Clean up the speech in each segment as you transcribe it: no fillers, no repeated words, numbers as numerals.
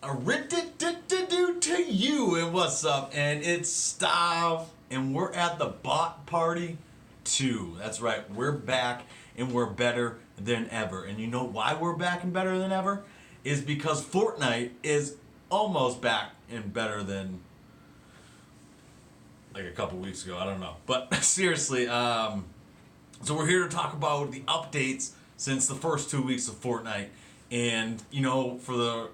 To you, and what's up? And it's Stav, and we're at the Bot Party 2. That's right, we're back and we're better than ever. And you know why we're back and better than ever? Is because Fortnite is almost back and better than like a couple weeks ago. I don't know. But seriously, so we're here to talk about the updates since the first 2 weeks of Fortnite. And, you know, for the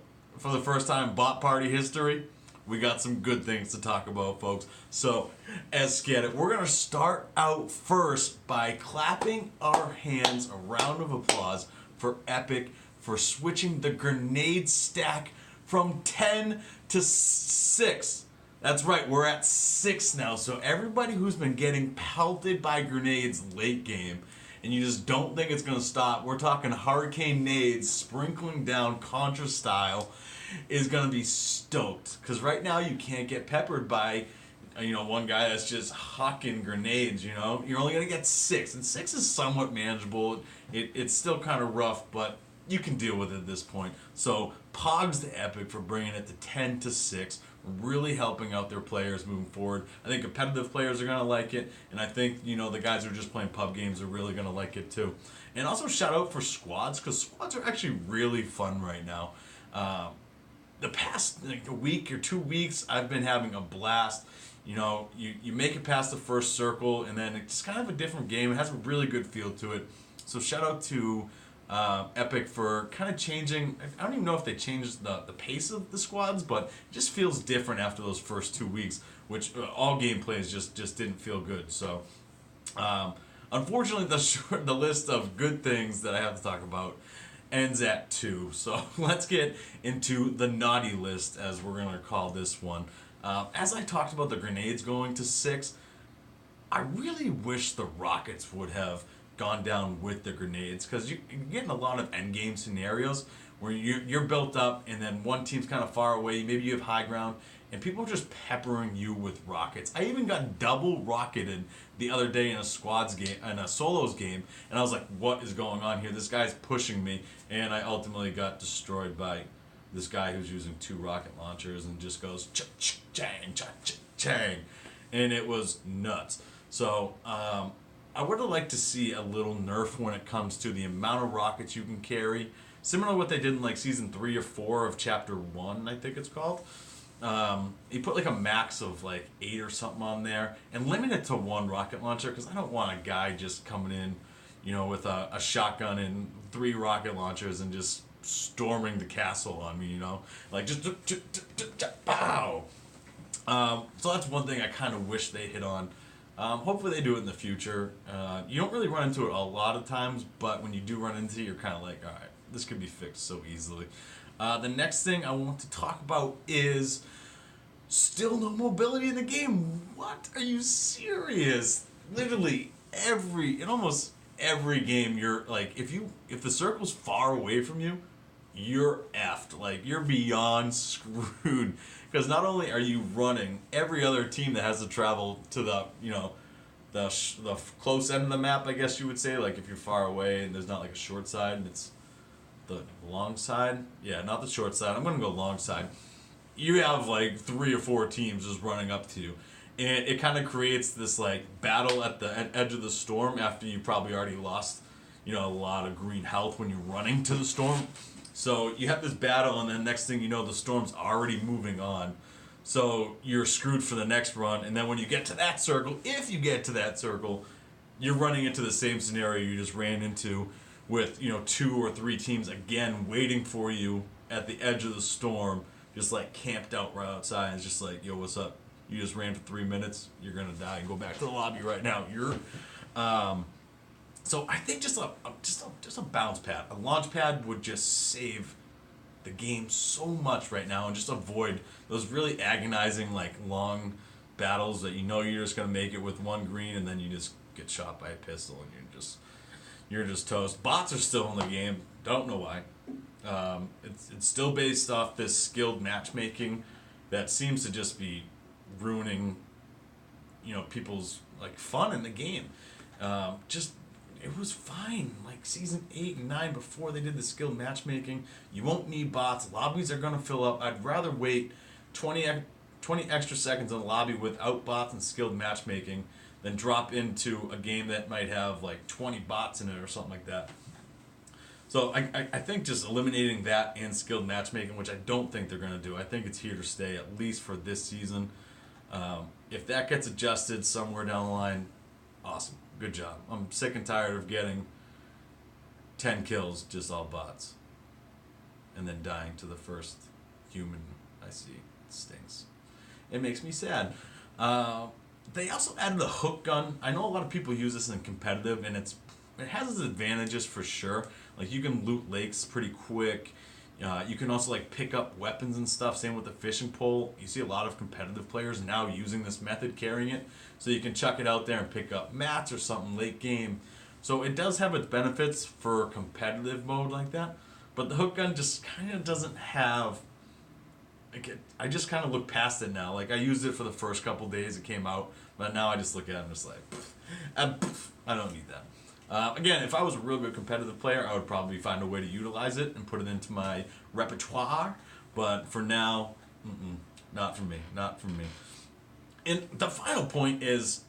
first time in Bot Party history, we got some good things to talk about, folks. So, let's get it. We're going to start out first by clapping our hands, a round of applause for Epic for switching the grenade stack from 10 to 6. That's right, we're at 6 now. So everybody who's been getting pelted by grenades late game, and you just don't think it's going to stop, we're talking hurricane nades sprinkling down Contra style, is going to be stoked. Because right now you can't get peppered by, you know, one guy that's just hucking grenades, you know. You're only going to get 6, and 6 is somewhat manageable. It's still kind of rough, but you can deal with it at this point. So Pogs to Epic for bringing it to 10 to 6, really helping out their players moving forward. I think competitive players are going to like it, and I think, you know, the guys who are just playing pub games are really going to like it too. And also shout out for squads, because squads are actually really fun right now. The past like a week or 2 weeks, I've been having a blast. You know, you make it past the first circle, and then it's kind of a different game. It has a really good feel to it. So shout out to Epic for kind of changing. I don't even know if they changed the pace of the squads, but it just feels different after those first 2 weeks, which all gameplays just didn't feel good. So unfortunately, the list of good things that I have to talk about ends at 2. So let's get into the naughty list, as we're going to call this one. As I talked about the grenades going to 6, I really wish the rockets would have gone down with the grenades, because you're getting a lot of endgame scenarios where you're built up and then one team's kind of far away, maybe you have high ground, and people are just peppering you with rockets. I even got double rocketed the other day in a squads game, in a solos game, and I was like, what is going on here? This guy's pushing me, and I ultimately got destroyed by this guy who's using 2 rocket launchers and just goes chang, chang, and it was nuts. So I would have liked to see a little nerf when it comes to the amount of rockets you can carry, similar to what they did in like season 3 or 4 of chapter 1, I think it's called. He put like a max of like 8 or something on there and limit it to 1 rocket launcher, because I don't want a guy just coming in, you know, with a shotgun and 3 rocket launchers and just storming the castle on me, you know, like just pow. So that's one thing I kind of wish they hit on. Hopefully they do it in the future. You don't really run into it a lot of times, but when you do run into it, you're kind of like, all right, this could be fixed so easily. The next thing I want to talk about is still no mobility in the game. What? Are you serious? Literally in almost every game, you're like, if the circle's far away from you, you're effed. Like, you're beyond screwed. Because not only are you running, every other team that has to travel to the, you know, the close end of the map, I guess you would say, like if you're far away and there's not like a short side and it's the long side. Yeah, not the short side. I'm going to go long side. You have like 3 or 4 teams just running up to you. And it kind of creates this like battle at the edge of the storm after you probably already lost, you know, a lot of green health when you're running to the storm. So you have this battle, and then next thing you know, the storm's already moving on. So you're screwed for the next run, and then when you get to that circle, if you get to that circle, you're running into the same scenario you just ran into with, you know, 2 or 3 teams again waiting for you at the edge of the storm, just like camped out right outside, and it's just like, yo, what's up? You just ran for 3 minutes, you're gonna die and go back to the lobby right now. So I think just a bounce pad, a launch pad would just save the game so much right now, and just avoid those really agonizing like long battles that you know you're just gonna make it with 1 green, and then you just get shot by a pistol and you're just toast. Bots are still in the game. Don't know why. It's still based off this skilled matchmaking that seems to just be ruining, you know, people's like fun in the game. It was fine. Like, like Season 8 and 9 before they did the skilled matchmaking. You won't need bots. Lobbies are going to fill up. I'd rather wait 20 extra seconds in a lobby without bots and skilled matchmaking than drop into a game that might have like 20 bots in it or something like that. So I think just eliminating that and skilled matchmaking, which I don't think they're going to do. I think it's here to stay, at least for this season. If that gets adjusted somewhere down the line, awesome. Good job. I'm sick and tired of getting 10 kills, just all bots. And then dying to the first human I see. It stinks. It makes me sad. They also added a hook gun. I know a lot of people use this in competitive, and it has its advantages for sure. Like, you can loot lakes pretty quick. You can also like pick up weapons and stuff. Same with the fishing pole. You see a lot of competitive players now using this method, carrying it, so you can chuck it out there and pick up mats or something late game. So it does have its benefits for competitive mode like that. But the hook gun just kind of doesn't have. I just kind of look past it now. Like, I used it for the first couple days it came out, but now I just look at it and just like, I don't need that. Again, if I was a real good competitive player, I would probably find a way to utilize it and put it into my repertoire. But for now, not for me. Not for me. And the final point is,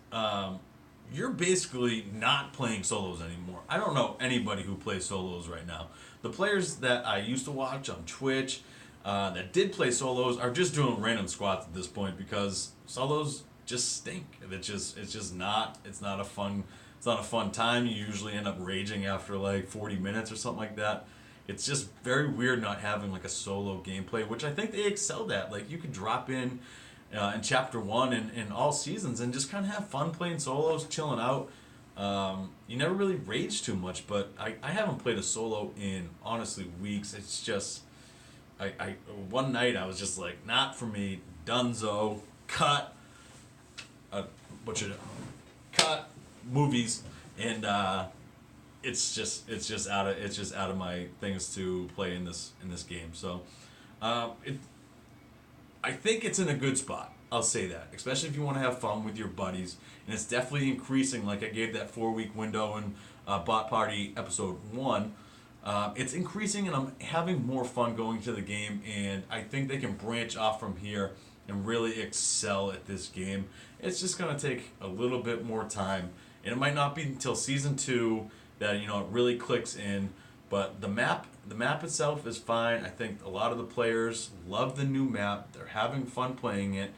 you're basically not playing solos anymore. I don't know anybody who plays solos right now. The players that I used to watch on Twitch that did play solos are just doing random squats at this point, because solos just stink. It's not a fun time. You usually end up raging after like 40 minutes or something like that. It's just very weird not having like a solo gameplay, which I think they excelled at. Like, you could drop in chapter 1 and all seasons and just kind of have fun playing solos, chilling out. You never really rage too much, but I haven't played a solo in honestly weeks. It's just one night I was just like, not for me, dunzo, cut, cut movies, and it's just out of my things to play in this game. So I think it's in a good spot. I'll say that, especially if you want to have fun with your buddies, and it's definitely increasing. Like, I gave that 4-week window in Bot Party episode 1. It's increasing, and I'm having more fun going to the game, and I think they can branch off from here and really excel at this game. It's just going to take a little bit more time, and it might not be until Season 2 that, it really clicks in, but the map itself is fine. I think a lot of the players love the new map. They're having fun playing it,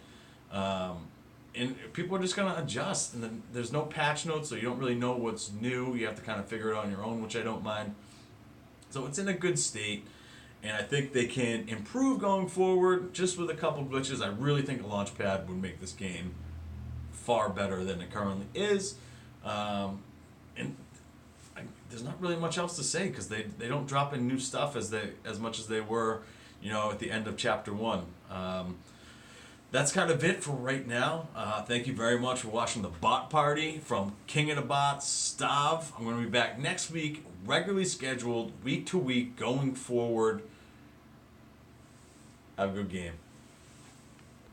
and people are just going to adjust, and then there's no patch notes, so you don't really know what's new. You have to kind of figure it out on your own, which I don't mind. So it's in a good state, and I think they can improve going forward just with a couple glitches. I really think a launch pad would make this game far better than it currently is. There's not really much else to say, because they don't drop in new stuff as much as they were, at the end of Chapter 1. That's kind of it for right now. Thank you very much for watching the Bot Party from King of the Bots, Stav. I'm going to be back next week, regularly scheduled, week to week, going forward. Have a good game.